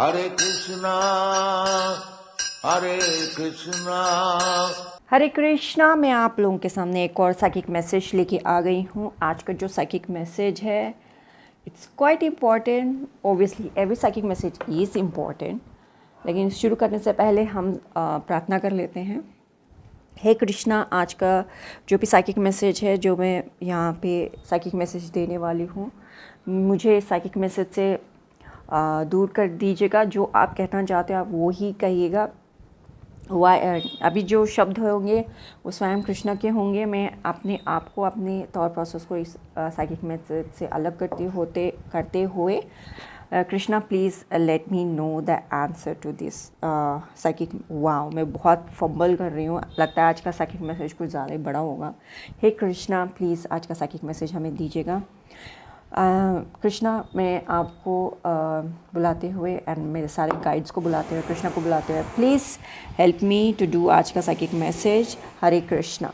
हरे कृष्णा हरे कृष्णा। हरे कृष्णा। मैं आप लोगों के सामने एक और साइकिक मैसेज लेके आ गई हूँ। आज का जो साइकिक मैसेज है it's quite important. Obviously every psychic message is important, लेकिन शुरू करने से पहले हम प्रार्थना कर लेते हैं। हे कृष्णा, आज का जो भी साइकिक मैसेज है जो मैं यहाँ पे साइकिक मैसेज देने वाली हूँ, मुझे साइकिक मैसेज से दूर कर दीजिएगा। जो आप कहना चाहते हैं आप वो ही कहिएगा। अभी जो शब्द होंगे वो स्वयं कृष्ण के होंगे। मैं अपने आप को, अपने थॉट प्रोसेस को इस साइकिक मैसेज से अलग करते हुए Krishna please let me know the answer to this psychic. Wow, मैं बहुत फंबल कर रही हूँ, लगता है आज का साइकिक मैसेज कुछ ज़्यादा ही बड़ा होगा। हे कृष्णा, प्लीज़ आज का साइकिक मैसेज हमें दीजिएगा। कृष्णा, मैं आपको बुलाते हुए एंड मेरे सारे गाइड्स को बुलाते हुए, कृष्णा को बुलाते हुए, please help me to do आज का psychic message. Hare Krishna.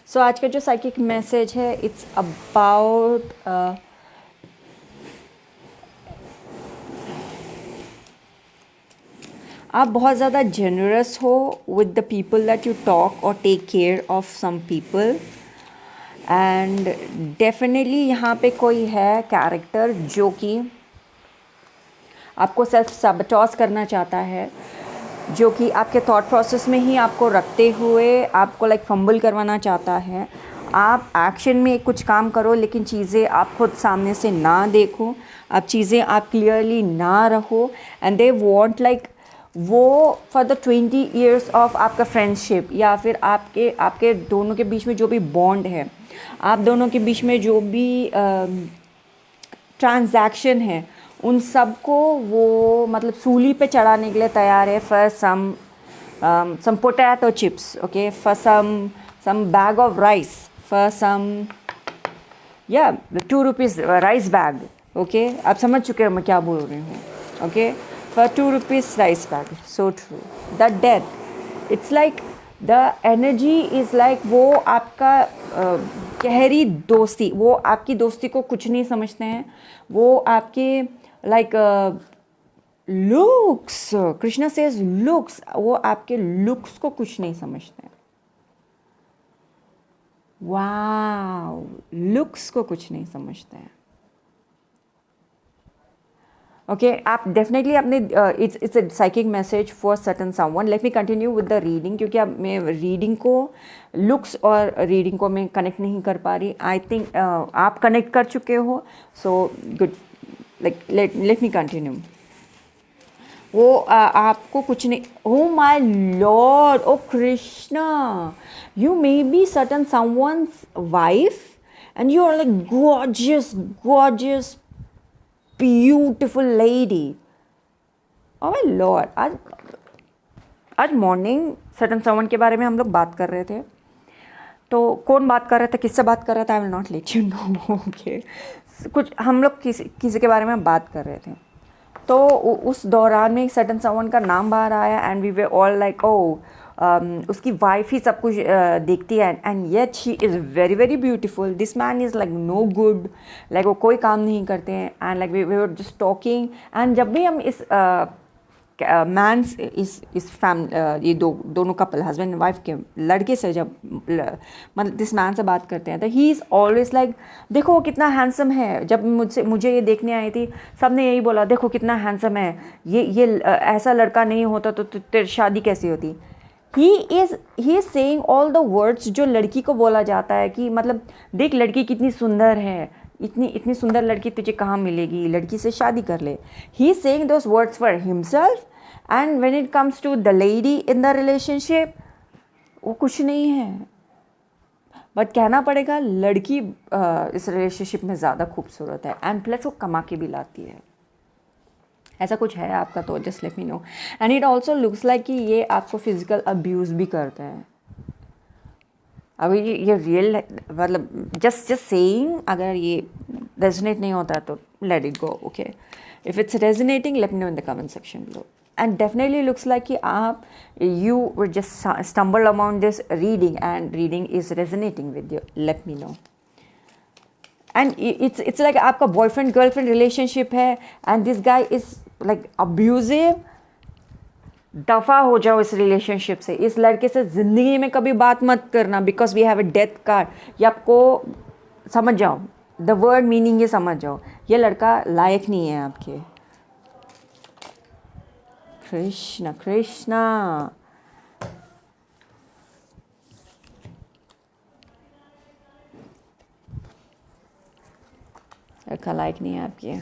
So आज का जो साइकिक मैसेज है इट्स अबाउट आप बहुत ज़्यादा जनरस हो with the people that you talk और take care of some people. And definitely यहाँ पे कोई है कैरेक्टर जो कि आपको सेल्फ सबटॉस करना चाहता है, जो कि आपके थॉट प्रोसेस में ही आपको रखते हुए आपको लाइक फंबल करवाना चाहता है। आप एक्शन में कुछ काम करो लेकिन चीज़ें आप खुद सामने से ना देखो, आप चीज़ें आप क्लियरली ना रहो। एंड दे वांट लाइक वो फॉर द 20 ईयर्स ऑफ आपका फ्रेंडशिप, या फिर आपके दोनों के बीच में जो भी बॉन्ड है, आप दोनों के बीच में जो भी ट्रांजैक्शन है, उन सब को वो मतलब सूली पे चढ़ाने के लिए तैयार है। For some potato chips, okay, for some bag of rice, for some 2 rupees rice bag, okay. आप समझ चुके हो मैं क्या बोल रही हूँ, okay. For 2 rupees rice bag, so true. The death, it's like the energy is like वो आपका गहरी दोस्ती, वो आपकी दोस्ती को कुछ नहीं समझते हैं। वो आपके like looks, Krishna says looks, वो आपके लुक्स को कुछ नहीं समझते हैं। वाव, लुक्स को कुछ नहीं समझते हैं, ओके। आप डेफिनेटली अपने it's a psychic message for certain someone. Late me continue with the reading, क्योंकि अब मैं रीडिंग को, लुक्स और रीडिंग को मैं कनेक्ट नहीं कर पा रही। आई थिंक आप कनेक्ट कर चुके हो, so good. Like let me continue. वो आपको कुछ नहीं। Oh my lord, oh Krishna, you may be certain someone's wife and you are like gorgeous beautiful lady. Oh my lord, आज मॉर्निंग सर्टन समवन के बारे में हम लोग बात कर रहे थे। तो कौन बात कर रहा था, किससे बात कर रहा था, I will not let you know, okay. कुछ हम लोग किसी के बारे में बात कर रहे थे, तो उस दौरान में सर्टन समवन का नाम बाहर आया and we were all like oh उसकी वाइफ ही सब कुछ देखती है and yet she is very very beautiful. This man is like no good, like वो कोई काम नहीं करते हैं। And like we were just talking. एंड जब भी हम इस मैंस इस ये दोनों कपल, हस्बैंड एंड वाइफ के लड़के से जब मतलब दिस मैन से बात करते हैं, तो ही इज़ ऑलवेज लाइक देखो वो कितना हैंडसम है। जब मुझे ये देखने आई थी, सबने यही बोला देखो कितना हैंडसम है ये ऐसा लड़का नहीं होता तो तेरी शादी कैसी होती। He is saying all the words जो लड़की को बोला जाता है कि मतलब देख लड़की कितनी सुंदर है, इतनी सुंदर लड़की तुझे कहाँ मिलेगी, लड़की से शादी कर ले। He is saying those words for himself, and when it comes to the lady in the relationship, वो कुछ नहीं है। बट कहना पड़ेगा लड़की इस रिलेशनशिप में ज़्यादा खूबसूरत है, एंड प्लस वो कमा के भी लाती है। ऐसा कुछ है आपका तो just let me no. And it also looks like कि ये आपको फिजिकल अब्यूज़ भी करते हैं। अभी ये रियल मतलब जस्ट सेइंग, अगर ये रेजोनेट नहीं होता तो let it go, okay. If it's resonating late me no in the comment section below. and definitely looks like कि आप you were just stumbled among this reading and reading is resonating with you. Let me know. And it's like आपका boyfriend girlfriend relationship है and this guy is like abusive. दफ़ा हो जाओ इस relationship से, इस लड़के से ज़िंदगी में कभी बात मत करना because we have a death card. ये आपको समझ जाओ, द वर्ड मीनिंग ये समझ जाओ, ये लड़का लायक नहीं है आपके. कृष्णा कृष्णा. लड़का लायक नहीं है आपके.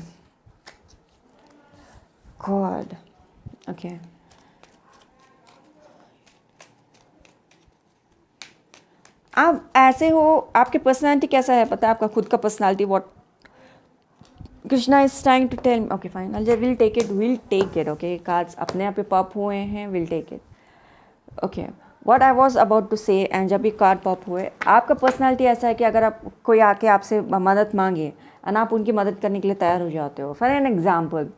गॉड. ओके. आप ऐसे हो, आपकी पर्सनालिटी कैसा है पता है, आपका खुद का personality. What Krishna is trying to tell. Okay fine, will take it. Okay, cards अपने आप पे पॉप हुए हैं, will take it. Okay, what I was about to say. And जब भी कार्ड पॉप हुए, आपका पर्सनालिटी ऐसा है कि अगर आप कोई आके आपसे मदद मांगे एंड आप उनकी मदद करने के लिए तैयार हो जाते हो. फॉर एन एग्जाम्पल,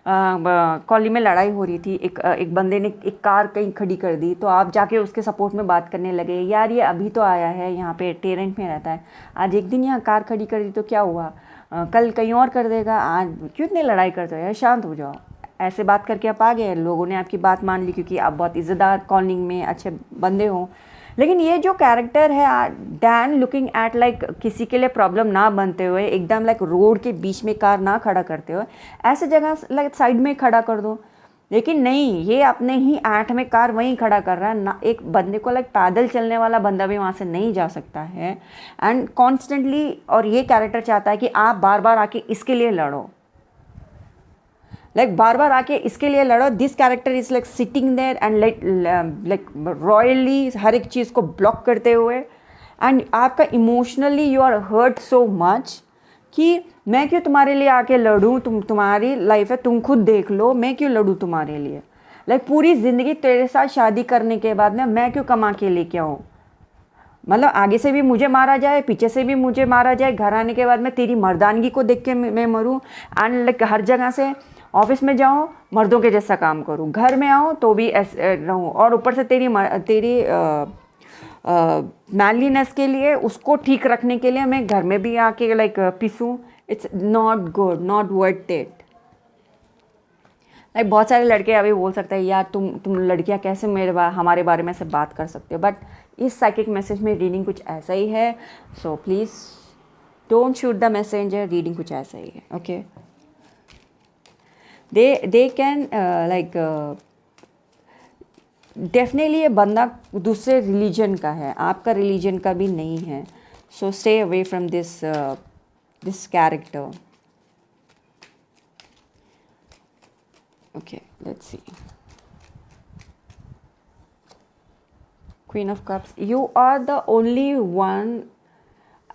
कॉलोनी में लड़ाई हो रही थी, एक बंदे ने एक कार कहीं खड़ी कर दी, तो आप जाके उसके सपोर्ट में बात करने लगे. यार ये अभी तो आया है, यहाँ पे टेरेंट में रहता है, आज एक दिन यहाँ कार खड़ी कर दी तो क्या हुआ, कल कहीं और कर देगा, आज क्यों इतनी लड़ाई करते हो यार, शांत हो जाओ. ऐसे बात करके आप आ गए, लोगों ने आपकी बात मान ली क्योंकि आप बहुत इज़्ज़तदार कॉलोनी में अच्छे बंदे हो. लेकिन ये जो कैरेक्टर है डैन लुकिंग एट लाइक किसी के लिए प्रॉब्लम ना बनते हुए, एकदम लाइक रोड के बीच में कार ना खड़ा करते हुए, ऐसे जगह लाइक साइड में खड़ा कर दो. लेकिन नहीं, ये अपने ही ऐट में कार वहीं खड़ा कर रहा है ना. एक बंदे को लाइक पैदल चलने वाला बंदा भी वहाँ से नहीं जा सकता है. एंड कॉन्स्टेंटली, और ये कैरेक्टर चाहता है कि आप बार बार आके इसके लिए लड़ो, लाइक बार बार आके इसके लिए लड़ो. This character is like sitting there and like royally हर एक चीज़ को ब्लॉक करते हुए. एंड आपका emotionally you are hurt so much कि मैं क्यों तुम्हारे लिए आके लड़ूँ, तुम्हारी लाइफ है, तुम खुद देख लो, मैं क्यों लड़ूँ तुम्हारे लिए. लाइक पूरी ज़िंदगी तेरे साथ शादी करने के बाद में मैं क्यों कमा के लेके आऊँ. मतलब आगे से भी मुझे मारा जाए, पीछे से भी मुझे मारा जाए, घर आने के बाद में तेरी मर्दानगी को देख के मैं मरूँ. एंड लाइक हर जगह से ऑफिस में जाऊँ मर्दों के जैसा काम करूँ, घर में आऊँ तो भी ऐसे रहूँ, और ऊपर से तेरी मैनलीनेस के लिए, उसको ठीक रखने के लिए मैं घर में भी आके लाइक पीसूँ. It's not good, not worth it. Like बहुत सारे लड़के अभी बोल सकते हैं यार तुम लड़कियां कैसे हमारे बारे में से बात कर सकते हो. बट इस साइकिक मैसेज में रीडिंग कुछ ऐसा ही है. So please don't shoot the messenger. Reading कुछ ऐसा ही है. Okay, they can like definitely ये बंदा दूसरे रिलीजन का है, आपका रिलीजन का भी नहीं है. So stay away from this character. Okay, let's see. Queen of cups, you are the only one.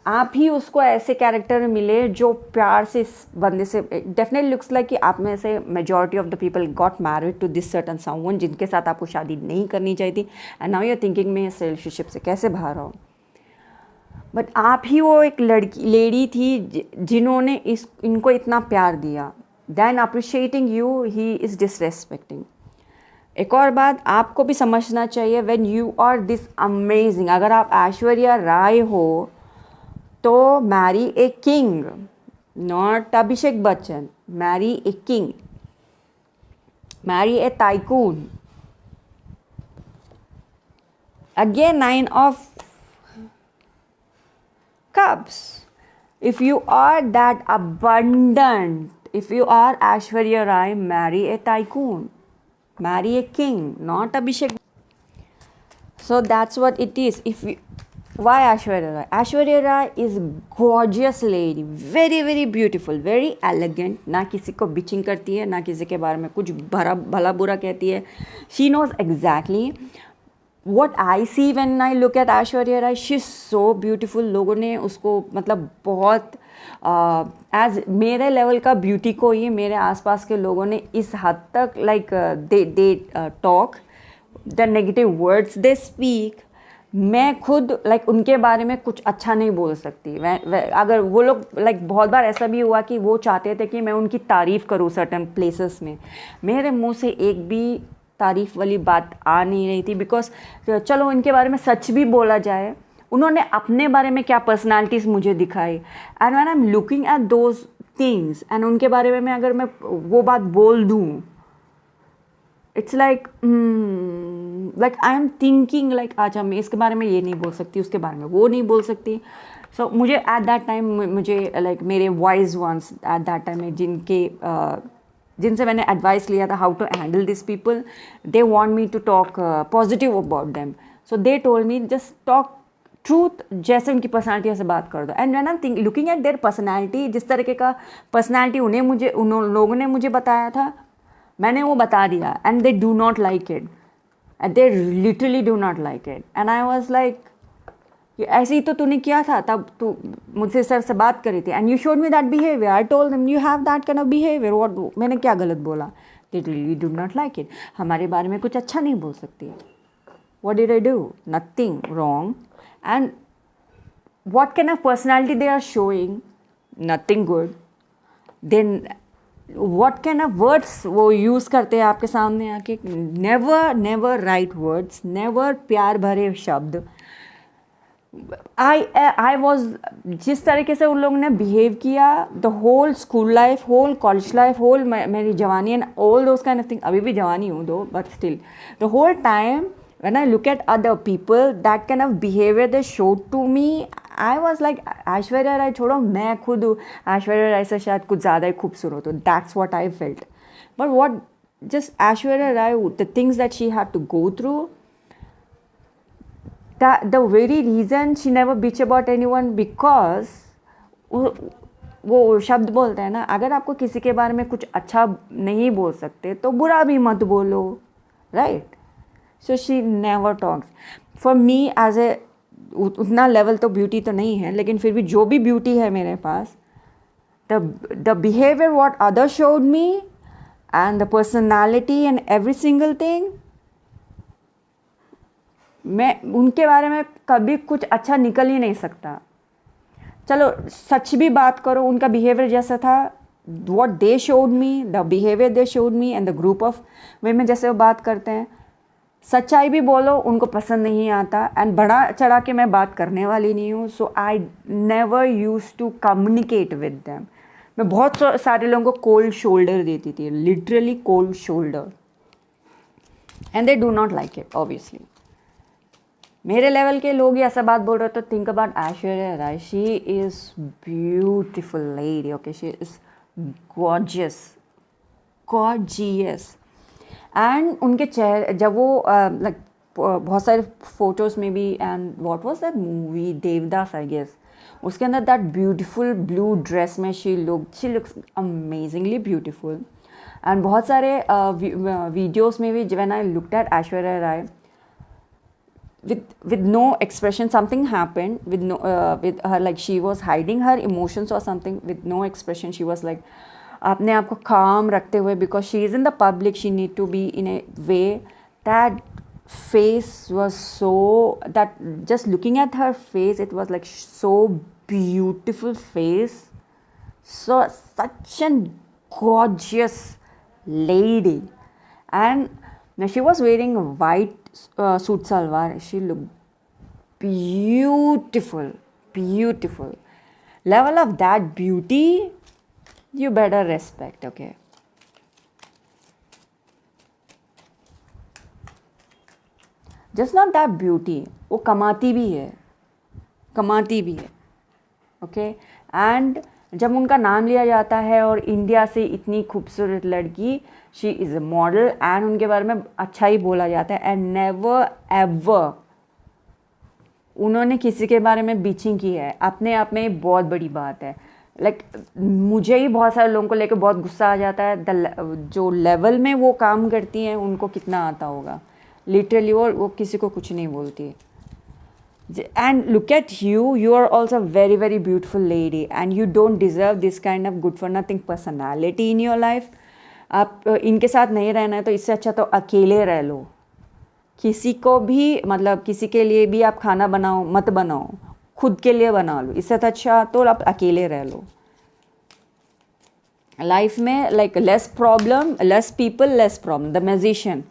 आप ही उसको ऐसे कैरेक्टर मिले जो प्यार से इस बंदे से. डेफिनेटली लुक्स लाइक कि आप में से majority of the people got married to this certain someone, जिनके साथ आपको शादी नहीं करनी चाहिए थी. And now you are thinking में इस रिलेशनशिप से कैसे बाहर आओ. बट आप ही वो एक लेडी थी जिन्होंने इनको इतना प्यार दिया. Then appreciating you, he is disrespecting. एक और बात आपको भी समझना चाहिए, when you are this amazing, अगर आप ऐश्वर्या राय हो तो marry a king, not Abhishek Bachchan. Marry a king, marry a tycoon. Again 9 of cups. If you are that abundant, if you are Aishwarya Rai, marry a tycoon, marry a king, not Abhishek. So that's what it is. Why Aishwarya Rai? Aishwarya Rai is gorgeous lady, very very beautiful, very elegant. ना किसी को bitching करती है, ना किसी के बारे में कुछ भला बुरा कहती है. She knows exactly what I see when I look at Aishwarya Rai. She's so beautiful. लोगों ने उसको मतलब बहुत एज मेरे लेवल का ब्यूटी को ही मेरे आसपास के लोगों ने इस हद तक like they talk, the negative words they speak, मैं खुद उनके बारे में कुछ अच्छा नहीं बोल सकती। अगर वो लोग बहुत बार ऐसा भी हुआ कि वो चाहते थे कि मैं उनकी तारीफ़ करूँ सर्टन प्लेसेस में, मेरे मुंह से एक भी तारीफ़ वाली बात आ नहीं रही थी, बिकॉज चलो इनके बारे में सच भी बोला जाए, उन्होंने अपने बारे में क्या पर्सनालिटीज़ मुझे दिखाई, and when I am looking at those things and उनके बारे में अगर मैं वो बात बोल दूँ, इट्स आई एम थिंकिंग अच्छा मैं इसके बारे में ये नहीं बोल सकती, उसके बारे में वो नहीं बोल सकती। सो मुझे एट दैट टाइम मुझे मेरे wise once at that time जिनसे मैंने एडवाइस लिया था how to handle this people, they want me to talk positive about them, so they told me just talk truth, जैसे उनकी पर्सनालिटी से बात कर दो। And when I am looking at their personality, जिस तरीके का पर्सनालिटी उन लोगों ने मुझे बताया था, मैंने वो बता दिया, and they do not like it, they literally do not like it. And I was ऐसे ही तो तूने किया था, तब तू मुझसे सर से बात करी थी, and you showed me that behaviour, I told them you have that kind of behaviour, what, मैंने क्या गलत बोला? They really do not like it, हमारे बारे में कुछ अच्छा नहीं बोल सकती। What did I do? Nothing wrong. And what kind of personality they are showing? Nothing good. Then what kind of words वो यूज़ करते हैं आपके सामने आके? नेवर राइट वर्ड्स, नेवर प्यार भरे शब्द। आई वॉज, जिस तरीके से उन लोगों ने बिहेव किया, the whole school life, whole college life, whole मेरी जवानी and all those kind of thing, अभी भी जवानी हूँ though, but still the whole time when I look at other people, that kind of behavior they showed to me, I was like, Aishwarya Rai छोड़ो, मैं खुद ऐश्वर्या राय से शायद कुछ ज़्यादा ही खूबसूरत हूँ, that's what I felt. But what just Aishwarya Rai, the things that she had to go through, that the very reason she never bitch about anyone, because वो शब्द बोलते हैं ना, अगर आपको किसी के बारे में कुछ अच्छा नहीं बोल सकते तो बुरा भी मत बोलो, right? So she never talks. For me as a, उतना लेवल तो ब्यूटी तो नहीं है, लेकिन फिर भी जो भी ब्यूटी है मेरे पास, the behavior what others showed me and the personality and every single thing, मैं उनके बारे में कभी कुछ अच्छा निकल ही नहीं सकता। चलो सच भी बात करो, उनका बिहेवियर जैसा था, what they showed me, the behavior they showed me and the group of women जैसे वो बात करते हैं, सच्चाई भी बोलो उनको पसंद नहीं आता, एंड बड़ा चढ़ा के मैं बात करने वाली नहीं हूँ। So I never use to communicate with them. मैं बहुत सारे लोगों को कोल्ड शोल्डर देती थी, literally cold shoulder, and they do not like it obviously. मेरे लेवल के लोग ही ऐसा बात बोल रहे, तो think about Aishwarya Rai, she is beautiful lady, okay, she is gorgeous. And उनके चेहरे, जब वो बहुत सारे फोटोज़ में भी, and what was that movie, Devdas I guess, उसके अंदर दैट ब्यूटीफुल ब्लू ड्रेस में she looks amazingly beautiful. And बहुत सारे वीडियोस में भी when I looked at Aishwarya Rai, with no expression, something happened with her, like she was hiding her emotions or something, with no expression, she was like अपने आप को काम रखते हुए, because she is in the public, she need to be in a way, that face was so, that just looking at her face, it was like so beautiful face, so such an gorgeous lady. And now she was wearing a white suit salwar. She looked beautiful. Level of that beauty, you better respect, okay? Just not that beauty, वो कमाती भी है, okay? And जब उनका नाम लिया जाता है और इंडिया से इतनी खूबसूरत लड़की, she is a model, and उनके बारे में अच्छा ही बोला जाता है, एंड नेवर एवर उन्होंने किसी के बारे में बीचिंग की है, अपने आप में बहुत बड़ी बात है। लाइक मुझे ही बहुत सारे लोगों को लेकर बहुत गुस्सा आ जाता है, जो लेवल में वो काम करती हैं उनको कितना आता होगा, लिटरली वो किसी को कुछ नहीं बोलती। And look at you, you are also a very, very beautiful lady, and you don't deserve this kind of good for nothing personality in your life. आप इनके साथ नहीं रहना है तो इससे अच्छा तो अकेले रह लो, किसी को भी मतलब किसी के लिए भी आप खाना बनाओ मत बनाओ, खुद के लिए बना लो, इससे अच्छा तो आप अकेले रह लो। लाइफ में like less problem, less people, less problem. The magician,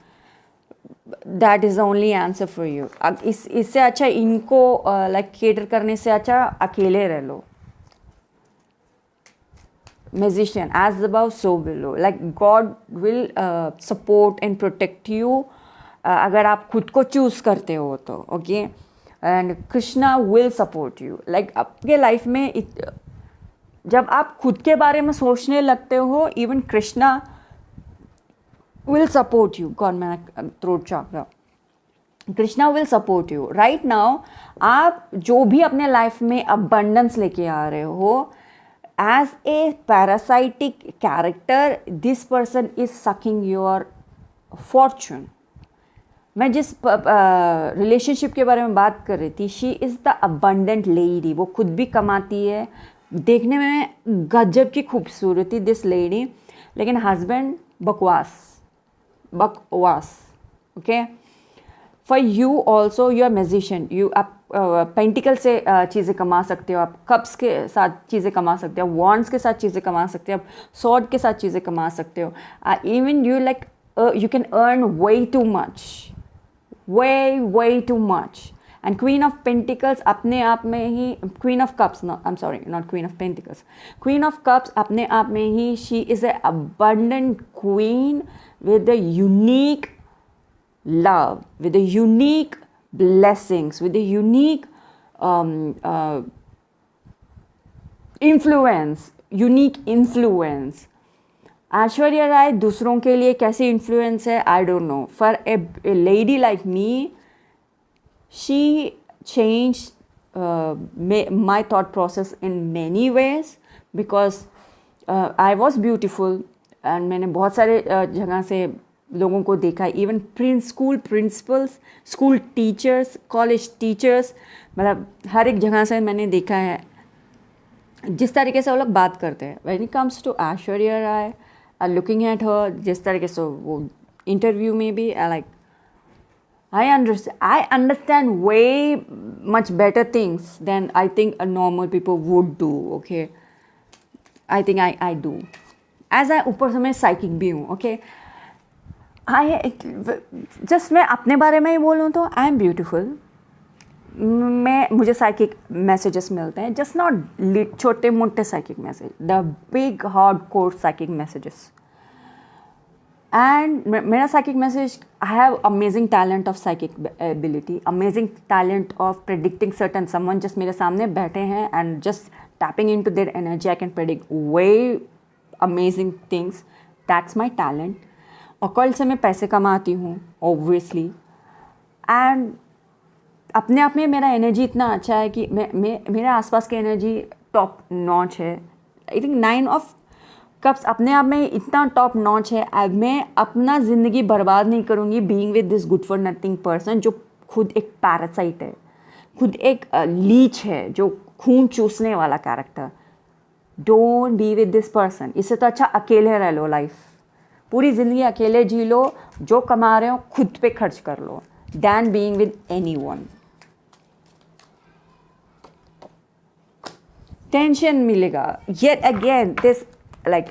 that is the only answer for you. अब इससे अच्छा इनको लाइक केटर करने से अच्छा अकेले रह लो। Magician, as above so below, like God will support and protect you अगर आप खुद को चूज करते हो तो, okay. And Krishna will support you, like आपके लाइफ में जब आप खुद के बारे में सोचने लगते हो, even Krishna will support you. God, मैंने throat chakra, Krishna will support you right now. आप जो भी अपने लाइफ में अबंडेंस लेके आ रहे हो, as a parasitic character, this person is sucking your fortune. मैं जिस रिलेशनशिप के बारे में बात कर रही थी, she is the abundant lady. वो खुद भी कमाती है, देखने में गजब की खूबसूरती दिस लेडी, लेकिन हस्बैंड बकवास, okay. For you also, you are musician, you आप पेंटिकल से चीज़ें कमा सकते हो, आप कप्स के साथ चीज़ें कमा सकते हो, वॉन्ड्स के साथ चीज़ें कमा सकते हो, आप सॉर्ड के साथ चीज़ें कमा सकते हो। Even you like you can earn way too much, way too much. And queen of pentacles अपने आप में ही, queen of cups, I am sorry, not queen of pentacles, queen of cups अपने आप में ही, she is a abundant queen with a unique love, with a unique blessings, with a unique influence, unique influence. Aishwarya Rai दूसरों के लिए कैसी influence है, I don't know. For a lady like me, she changed my thought process in many ways because I was beautiful and मैंने बहुत सारे जगह से लोगों को देखा, even school principles, school teachers, college teachers, मतलब हर एक जगह से मैंने देखा है जिस तरीके से वो लोग बात करते हैं. When it comes to Aishwarya Rai, looking at her, जिस तरीके से वो इंटरव्यू में भी like I understand way much better things than I think a normal people would do. Okay, I think I do. As I ऊपर से मैं साइकिक भी हूँ. Okay, just मैं अपने बारे में ही बोलूँ तो I am beautiful. मुझे साइकिक मैसेजेस मिलते हैं, just not छोटे मोटे psychic message, the big hardcore psychic messages. And मेरा psychic message, I have amazing talent of psychic ability, amazing talent of predicting certain someone just मेरे सामने बैठे हैं and just tapping into their energy, I can predict way amazing things. That's my talent. Occult से मैं पैसे कमाती हूँ obviously, and अपने आप में मेरा एनर्जी इतना अच्छा है कि मेरे आसपास की एनर्जी टॉप नॉच है. आई थिंक 9 ऑफ कप्स अपने आप में इतना टॉप नॉच है. अब मैं अपना ज़िंदगी बर्बाद नहीं करूँगी being with this good for nothing person जो खुद एक पैरासाइट है, खुद एक लीच है, जो खून चूसने वाला character. Don't be with this person. इससे तो अच्छा अकेले रह लो. लाइफ पूरी ज़िंदगी अकेले जी लो, जो कमा रहे हो खुद पे खर्च कर लो, then being with anyone. Tension मिलेगा. येट अगेन दिस लाइक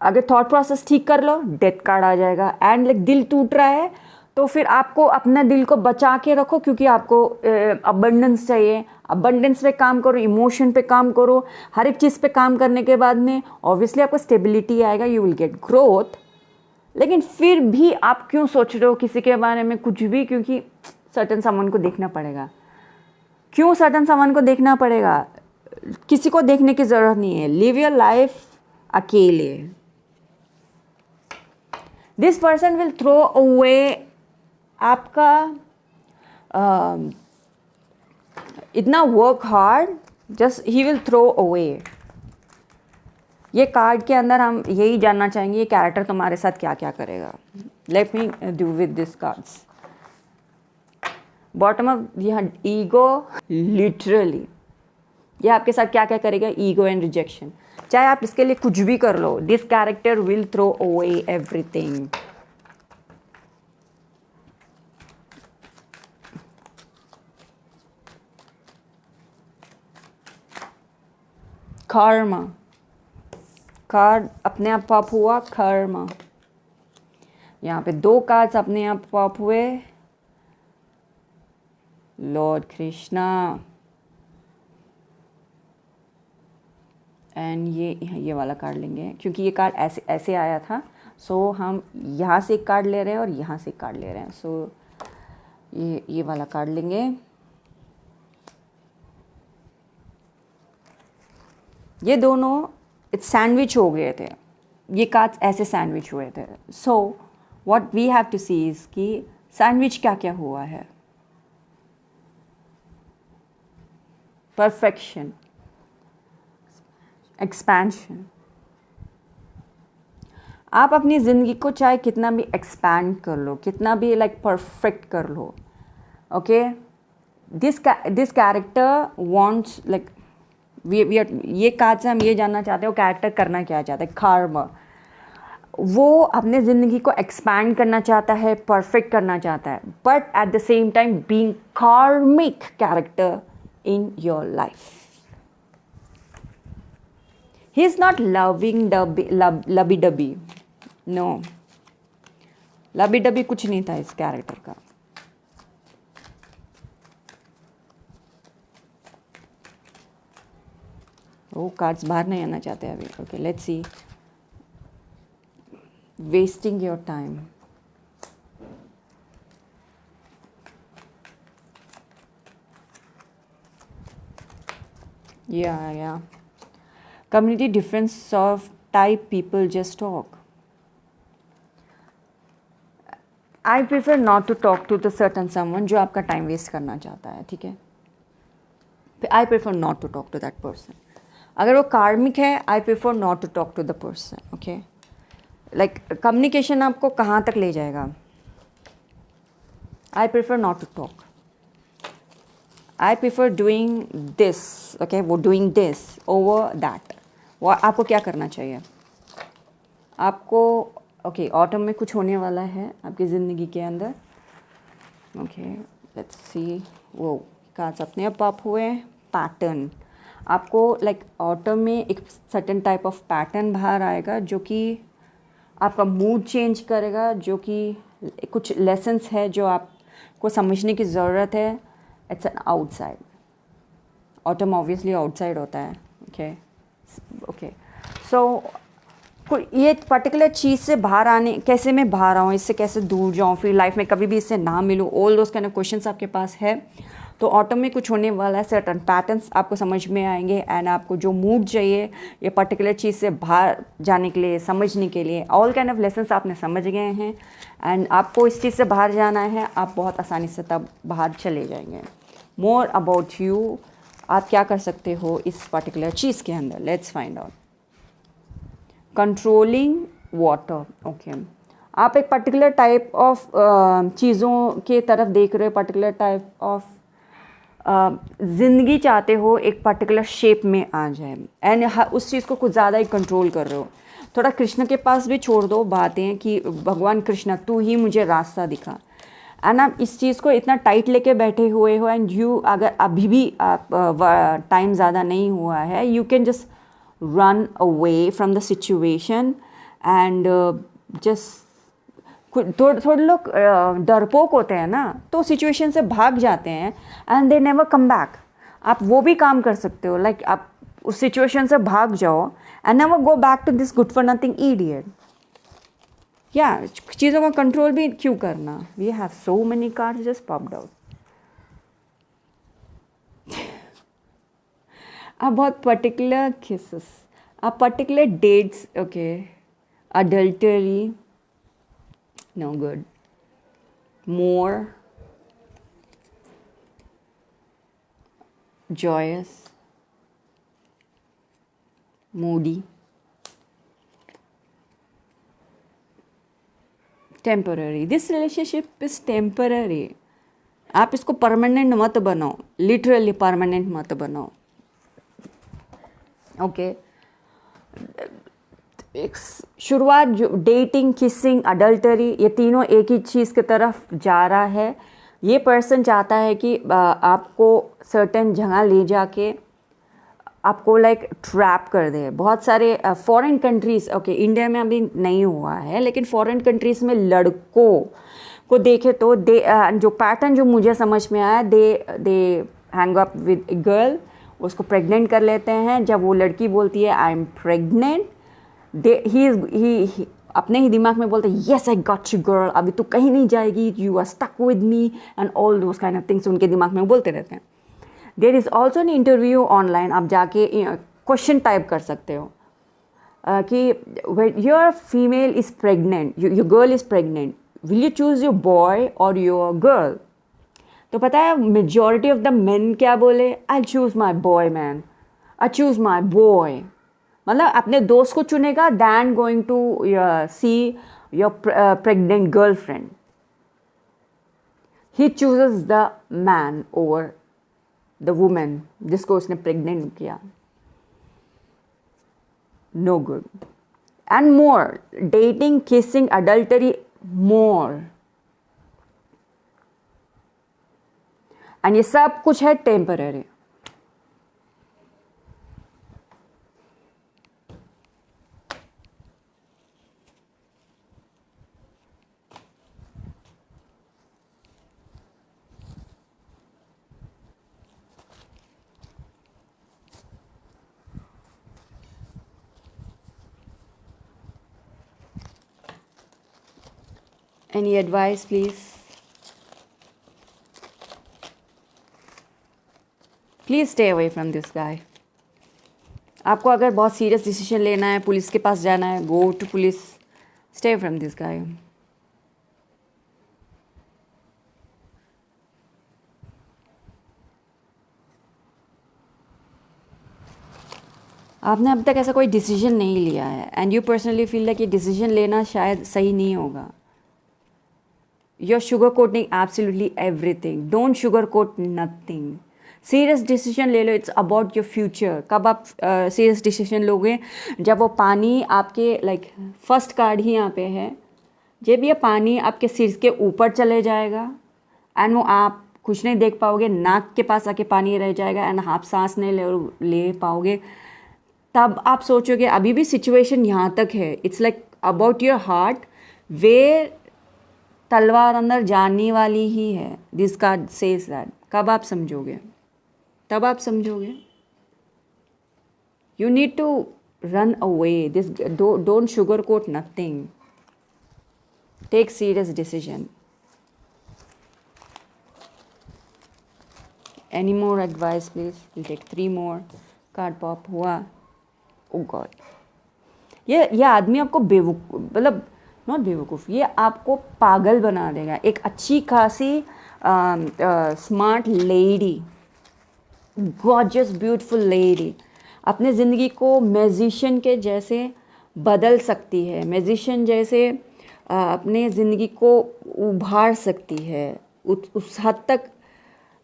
अगर थॉट प्रोसेस ठीक कर लो, डेथ कार्ड आ जाएगा. एंड लाइक दिल टूट रहा है तो फिर आपको अपना दिल को बचा के रखो, क्योंकि आपको अबंडेंस चाहिए. अबंडेंस पे काम करो, इमोशन पे काम करो. हर एक चीज़ पे काम करने के बाद में ऑब्वियसली आपको स्टेबिलिटी आएगा, यू विल गेट ग्रोथ. लेकिन फिर भी आप क्यों सोच रहे हो किसी के बारे में कुछ भी? क्योंकि सर्टन समवन को देखना पड़ेगा. क्यों सर्टन समवन को देखना पड़ेगा? किसी को देखने की ज़रूरत नहीं है. लिव योर लाइफ अकेले. This person will throw away आपका इतना work hard, just he will throw away. ये कार्ड के अंदर हम यही जानना चाहेंगे, ये कैरेक्टर तुम्हारे साथ क्या क्या करेगा. Let me do with this cards. Bottom of यहाँ ईगो, लिटरली ये आपके साथ क्या क्या करेगा. Ego and rejection. चाहे आप इसके लिए कुछ भी कर लो, this character will throw away everything. कर्म, कार्ड अपने आप पॉप हुआ, कर्म। यहाँ पे 2 कार्ड्स अपने आप पॉप हुए, लॉर्ड कृष्णा, एंड ये वाला कार्ड लेंगे क्योंकि ये कार्ड ऐसे ऐसे आया था। सो हम यहाँ से एक कार्ड ले रहे हैं और यहाँ से एक कार्ड ले रहे हैं। सो ये वाला कार्ड लेंगे। ये दोनों सैंडविच हो गए थे, ये कार्ड्स ऐसे सैंडविच हुए थे। So what we have to see is कि सैंडविच क्या क्या हुआ है। Perfection, expansion. आप अपनी ज़िंदगी को चाहे कितना भी एक्सपैंड कर लो, कितना भी लाइक परफेक्ट कर लो, okay, this character wants like we ये कार्ड से हम ये जानना चाहते हैं वो कैरेक्टर करना क्या चाहता है। कर्म, वो अपने ज़िंदगी को एक्सपैंड करना चाहता है, परफेक्ट करना चाहता है, but at the same time being कार्मिक character in your life. He is not loving lovey-dovey. No. lovey-dovey कुछ नहीं था इस कैरेक्टर का। वो कार्ड्स बाहर नहीं आना चाहते अभी। Okay, let's C. Wasting your time. Yeah. Community difference of type people just talk. I prefer not to talk to the certain someone जो आपका टाइम वेस्ट करना चाहता है, ठीक है। I prefer not to talk to that person. अगर वो कार्मिक है, I prefer not to talk to the person, okay? Like communication आपको कहाँ तक ले जाएगा? I prefer not to talk. I prefer doing this, okay, वो doing this over that. वो आपको क्या करना चाहिए? आपको ओके, ऑटम में कुछ होने वाला है आपकी ज़िंदगी के अंदर। ओके, लेट्स सी। वो कार्ड्स अपने आप पॉप हुए। पैटर्न, आपको लाइक ऑटम में एक सर्टेन टाइप ऑफ पैटर्न बाहर आएगा जो कि आपका मूड चेंज करेगा, जो कि कुछ लेसन्स है जो आपको समझने की ज़रूरत है। It's an outside. Autumn obviously outside होता है, ओके। सो ये पर्टिकुलर चीज़ से बाहर आने, कैसे मैं बाहर आऊँ, इससे कैसे दूर जाऊँ, फिर लाइफ में कभी भी इससे ना मिलूँ, all those kind of questions आपके पास है। तो ऑटम में कुछ होने वाला है, सर्टन पैटर्न्स आपको समझ में आएंगे, एंड आपको जो मूड चाहिए ये पर्टिकुलर चीज़ से बाहर जाने के लिए, समझने के लिए, ऑल काइंड ऑफ लेसन्स आपने समझ गए हैं, एंड आपको इस चीज़ से बाहर जाना है, आप बहुत आसानी से तब बाहर चले जाएंगे। मोर अबाउट यू, आप क्या कर सकते हो इस पर्टिकुलर चीज़ के अंदर, let's find out. Controlling water, okay, आप एक पर्टिकुलर टाइप ऑफ चीज़ों के तरफ देख रहे हो, पर्टिकुलर टाइप ऑफ ज़िंदगी चाहते हो एक पर्टिकुलर शेप में आ जाए, एंड उस चीज़ को कुछ ज़्यादा ही कंट्रोल कर रहे हो। थोड़ा कृष्ण के पास भी छोड़ दो बातें कि भगवान कृष्ण तू ही मुझे रास्ता दिखा, एंड आप इस चीज़ को इतना टाइट लेके बैठे हुए हो, एंड यू अगर अभी भी आप टाइम ज़्यादा नहीं हुआ है, you can just run away from the situation, and just थोड़े लोग डरपोक होते हैं ना, तो सिचुएशन से भाग जाते हैं and they never come back. आप वो भी काम कर सकते हो, लाइक आप उस सिचुएशन से भाग जाओ and never go back to this good for nothing idiot. या चीज़ों का कंट्रोल भी क्यों करना। We have so many cards just popped out. आप बहुत पर्टिकुलर केसेस, आप particular dates, okay, adultery, no good, more joyous, moody, temporary. This relationship is temporary. आप इसको परमानेंट मत बनाओ, लिटरली परमानेंट मत बनाओ, ओके। एक शुरुआत जो डेटिंग, किसिंग, अडल्टरी, ये तीनों एक ही चीज़ की तरफ जा रहा है। ये पर्सन चाहता है कि आपको सर्टेन जगह ले जाके आपको लाइक ट्रैप कर दे। बहुत सारे फॉरेन कंट्रीज़, ओके इंडिया में अभी नहीं हुआ है, लेकिन फॉरेन कंट्रीज़ में लड़कों को देखे तो जो पैटर्न जो मुझे समझ में आया, दे hang up with a girl, उसको प्रेग्नेंट कर लेते हैं। जब वो लड़की बोलती है आई एम प्रेग्नेंट, ही अपने ही दिमाग में बोलते हैं yes I got you girl, अभी तू कहीं नहीं जाएगी, you are stuck with me and all those kind of things उनके दिमाग में बोलते रहते हैं। There is also an interview online, आप जाके क्वेश्चन टाइप कर सकते हो कि your female is pregnant, your girl is pregnant, will you choose your boy और योर गर्ल। तो पता है मेजॉरिटी ऑफ द मेन क्या बोले, आई choose my boy man, I choose my boy. मतलब अपने दोस्त को चुनेगा than going to see your pregnant girlfriend. He chooses the man over the women जिसको उसने प्रेग्नेंट किया। No good and more dating, kissing, adultery, more. And ये सब कुछ है temporary. Any advice, please? Please stay away from this guy. आपको अगर बहुत सीरियस डिसीजन लेना है, पुलिस के पास जाना है, go to police, stay from this guy. आपने अब तक ऐसा कोई डिसीजन नहीं लिया है and you personally feel like ये डिसीजन लेना शायद सही नहीं होगा। You're sugarcoating absolutely everything. Don't sugarcoat nothing. Serious decision ले लो, इट्स अबाउट योर फ्यूचर। कब आप सीरियस डिसीजन लोगे, जब वो पानी आपके लाइक फर्स्ट कार्ड ही यहाँ पे है, जब ये पानी आपके सिर के ऊपर चले जाएगा एंड वो आप कुछ नहीं देख पाओगे, नाक के पास आके पानी रह जाएगा एंड आप सांस नहीं ले पाओगे, तब आप सोचोगे अभी भी सिचुएशन यहाँ तक है। It's like about your heart, where तलवार अंदर जाने वाली ही है। This card says that. कब आप समझोगे, तब आप समझोगे। You need to run away this, don't sugar coat nothing, take serious decision. Any more advice please, will take 3 more. Card pop हुआ। ओ गॉड, ये आदमी आपको बेवकूफ़, मतलब नॉट बेवकूफ़, ये आपको पागल बना देगा। एक अच्छी खासी smart lady, gorgeous beautiful lady अपने ज़िंदगी को मैजिशियन के जैसे बदल सकती है, मैजिशियन जैसे अपने ज़िंदगी को उभार सकती है, उस हद तक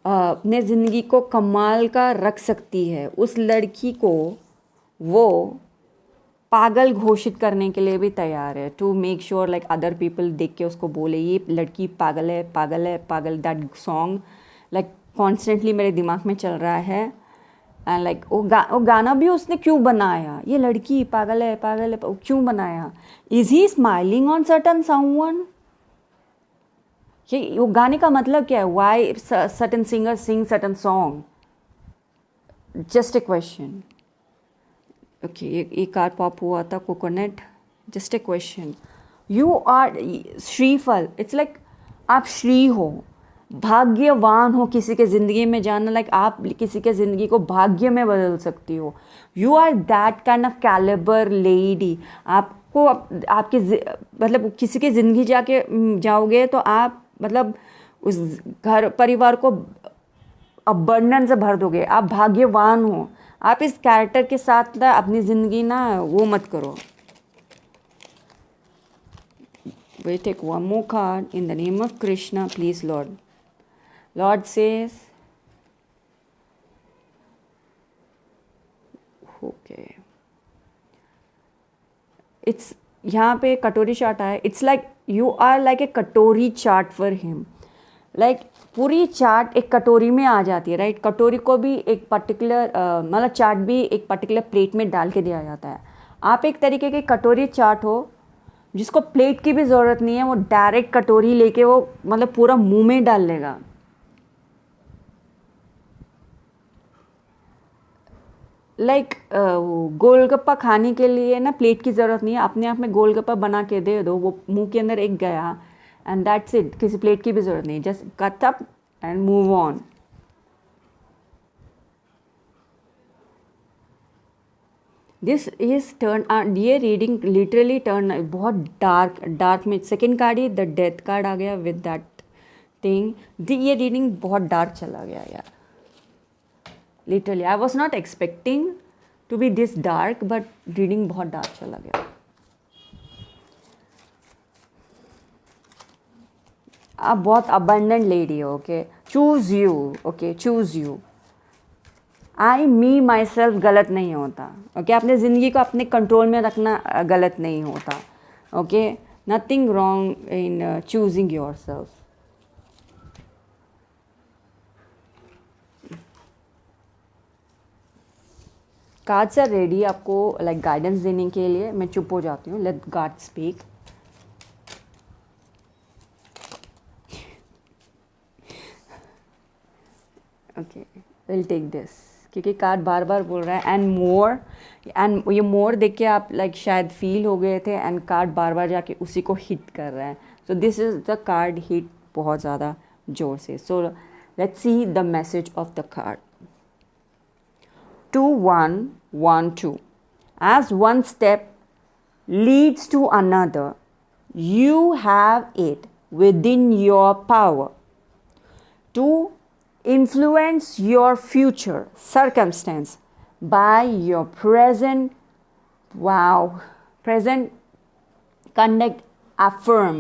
अपने ज़िंदगी को कमाल का रख सकती है। उस लड़की को वो पागल घोषित करने के लिए भी तैयार है, to make sure like other people देख के उसको बोले ये लड़की पागल है, पागल है, पागल। दैट सॉन्ग लाइक कॉन्स्टेंटली मेरे दिमाग में चल रहा है एंड लाइक वो गाना भी उसने क्यों बनाया, ये लड़की पागल है, पागल है, क्यों बनाया? Is he smiling on certain someone? ये वो गाने का मतलब क्या है? Why certain singer sing certain song? Just a question. Okay, एक कार्ड पॉप हुआ था, coconut. Just a question. You are श्रीफल, इट्स लाइक आप श्री हो, भाग्यवान हो किसी के ज़िंदगी में जाना, लाइक आप किसी के ज़िंदगी को भाग्य में बदल सकती हो। You are that kind of calibre lady. आपको आपके मतलब किसी की ज़िंदगी जाओगे तो आप मतलब उस घर परिवार को अबंडेंस से भर दोगे। आप भाग्यवान हो। आप इस कैरेक्टर के साथ ना अपनी ज़िंदगी ना वो मत करो। We take one more card in the name of Krishna, please, Lord. Lord says, okay. It's यहाँ पे कटोरी चाट आया। It's like you are like a कटोरी चाट for him. लाइक पूरी चाट एक कटोरी में आ जाती है, राइट। कटोरी को भी एक पर्टिकुलर मतलब चाट भी एक पर्टिकुलर प्लेट में डाल के दिया जाता है। आप एक तरीके की कटोरी चाट हो जिसको प्लेट की भी ज़रूरत नहीं है, वो डायरेक्ट कटोरी लेके वो मतलब पूरा मुंह में डाल लेगा। लाइक गोलगप्पा खाने के लिए ना प्लेट की ज़रूरत नहीं है, अपने आप में गोलगप्पा बना के दे दो, वो मुंह के अंदर एक गया एंड दैट्स इट। किसी प्लेट की भी ज़रूरत नहीं, just cut up and move on. This is turn, ये रीडिंग लिटरली टर्न बहुत डार्क में। सेकेंड कार्ड ही द डेथ कार्ड आ गया विद दैट थिंग। ये रीडिंग बहुत डार्क चला गया यार, literally I was not expecting to be this dark, but reading बहुत डार्क चला गया। आप बहुत अबंडेंट लेडी हो, okay, choose you, okay, choose you. I me my self गलत नहीं होता, ओके। अपने ज़िंदगी को अपने कंट्रोल में रखना गलत नहीं होता, okay. Nothing wrong in choosing yourself. Cards are ready आपको लाइक गाइडेंस देने के लिए। मैं चुप हो जाती हूँ, let God speak. Okay, will take this, क्योंकि कार्ड बार बार बोल रहा है एंड मोर, एंड ये मोर देख के आप लाइक शायद फील हो गए थे, एंड कार्ड बार बार जाके उसी को हिट कर रहा है। So this is the card hit बहुत ज़्यादा जोर से। So let's see the message of the card. 2112. As one step leads to another, you have it within your power to influence your future circumstance by your present conduct, affirm,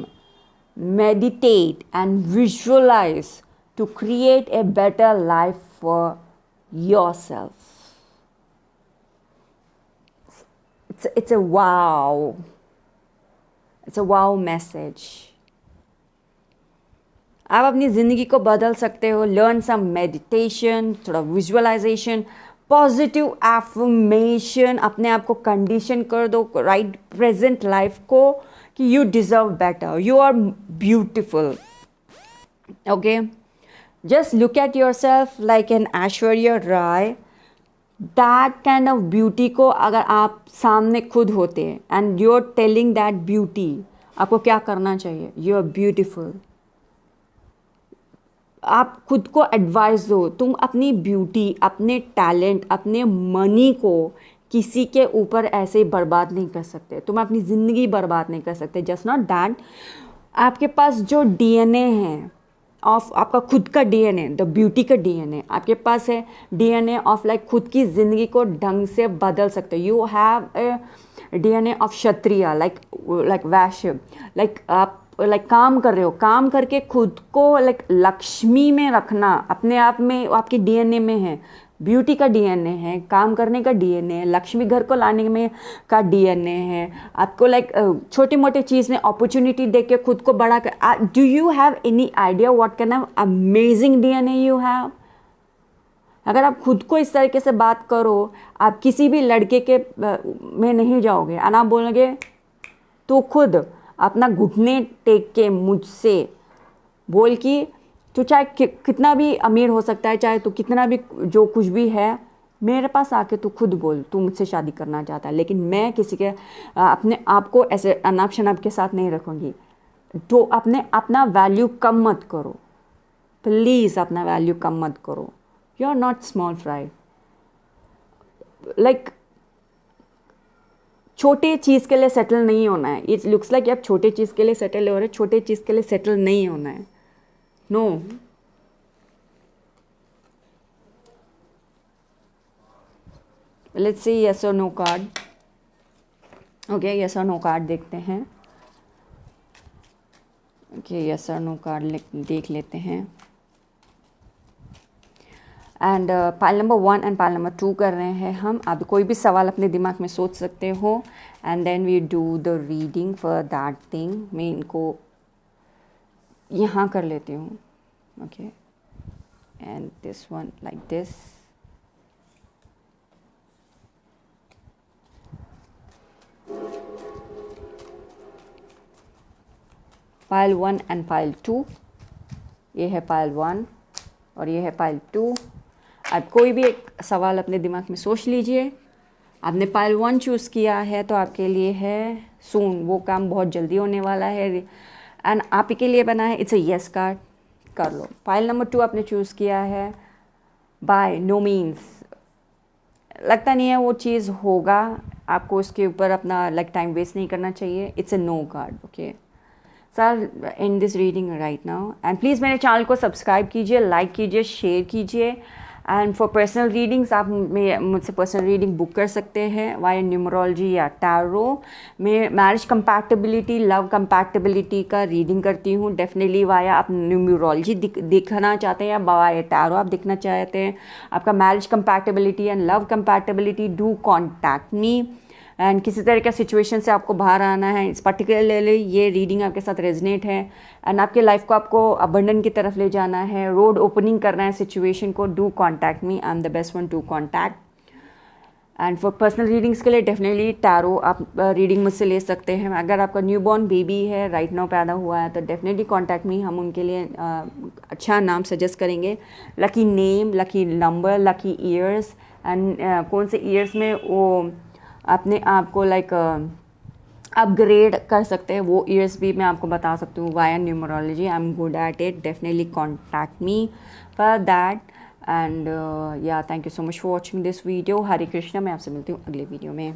meditate, and visualize to create a better life for yourself. It's a wow. It's a wow message. आप अपनी ज़िंदगी को बदल सकते हो। Learn some meditation, थोड़ा visualisation, positive affirmation, अपने आप को कंडीशन कर दो राइट प्रेजेंट लाइफ को कि you deserve better, you are beautiful, okay. Just look at yourself like an Aishwarya Rai. That kind of beauty को अगर आप सामने खुद होते हैं and you are telling that beauty, आपको क्या करना चाहिए? You are beautiful. आप खुद को एडवाइस दो, तुम अपनी ब्यूटी, अपने टैलेंट, अपने मनी को किसी के ऊपर ऐसे ही बर्बाद नहीं कर सकते। तुम अपनी ज़िंदगी बर्बाद नहीं कर सकते। जस्ट नॉट दैट, आपके पास जो डीएनए है ऑफ आपका खुद का डीएनए, द ब्यूटी का डीएनए आपके पास है, डीएनए ऑफ लाइक खुद की ज़िंदगी को ढंग से बदल सकते हो। You have a DNA of Kshatriya, like Vysya, like आप लाइक काम कर रहे हो, काम करके खुद को लाइक लक्ष्मी में रखना अपने आप में आपके डीएनए में है। ब्यूटी का डीएनए है, काम करने का डीएनए है, लक्ष्मी घर को लाने में का डीएनए है। आपको लाइक छोटे मोटे चीज़ में अपॉर्चुनिटी देख के खुद को बड़ा कर। Do you have any idea what can of amazing DNA you have? अगर आप खुद को इस तरीके से बात करो, आप किसी भी लड़के के में नहीं जाओगे और आप बोलोगे तो खुद अपना घुटने टेक के मुझसे बोल कि तो चाहे कितना भी अमीर हो सकता है, चाहे तो कितना भी जो कुछ भी है, मेरे पास आके तू खुद बोल तू मुझसे शादी करना चाहता है, लेकिन मैं किसी के अपने आप को ऐसे अनाप शनाप के साथ नहीं रखूँगी। तो अपना वैल्यू कम मत करो प्लीज़, अपना वैल्यू कम मत करो। You are not small fry. Like छोटे चीज़ के लिए सेटल नहीं होना है। इट लुक्स लाइक आप छोटे चीज़ के लिए सेटल हो रहे, छोटे चीज़ के लिए सेटल नहीं होना है। नो, लेट्स सी यस और नो कार्ड। ओके, यस और नो कार्ड देखते हैं। ओके, यस और नो कार्ड देख लेते हैं। And pile number 1 and pile number 2 कर रहे हैं हम। आप कोई भी सवाल अपने दिमाग में सोच सकते हो and then we do the reading for that thing. मैं इनको यहाँ कर लेती हूँ। okay, and this one like this. Pile 1 and pile 2, ये है pile 1 और ये है pile 2. अब कोई भी एक सवाल अपने दिमाग में सोच लीजिए. आपने pile 1 चूज़ किया है तो आपके लिए है सून, वो काम बहुत जल्दी होने वाला है एंड आप ही के लिए बना है. इट्स अ येस कार्ड, कर लो. pile नंबर 2 आपने चूज़ किया है, बाय नो मीन्स लगता नहीं है वो चीज़ होगा, आपको उसके ऊपर अपना टाइम वेस्ट नहीं करना चाहिए. It's a no card. Okay sir, in this reading right now and please मेरे चैनल को सब्सक्राइब कीजिए, लाइक कीजिए, शेयर कीजिए. एंड फॉर पर्सनल रीडिंग्स आप मुझसे पर्सनल रीडिंग बुक कर सकते हैं वाया न्यूमरोलॉजी या टैरो. मैं मैरिज कंपैटिबिलिटी, लव कंपैटिबिलिटी का रीडिंग करती हूँ. डेफिनेटली वाया आप न्यूमरोलॉजी दिखना चाहते हैं या वाया टैरो आप दिखना चाहते हैं, आपका marriage compatibility and love compatibility, do contact me. And किसी तरह का सिचुएशन से आपको बाहर आना है, इस पर्टिकुलरली ये रीडिंग आपके साथ रेजनेट है एंड आपके लाइफ को आपको अबंडन की तरफ ले जाना है, रोड ओपनिंग करना है सिचुएशन को, do contact me. I am the best one two contact. And for personal readings के लिए डेफिनेटली टैरो आप रीडिंग मुझसे ले सकते हैं. अगर आपका न्यूबॉर्न बेबी है, राइट नाउ पैदा हुआ है, तो डेफिनेटली कॉन्टैक्ट मी. हम उनके लिए अच्छा नाम सजेस्ट करेंगे, lucky name, lucky number, lucky years and कौन से ईयर्स में वो अपने आप को अपग्रेड कर सकते हैं, वो ईयर्स भी मैं आपको बता सकती हूँ via numerology. I am good at it. Definitely contact me for that. And yeah thank you so much for watching this video. Hare Krishna. मैं आपसे मिलती हूँ अगले वीडियो में.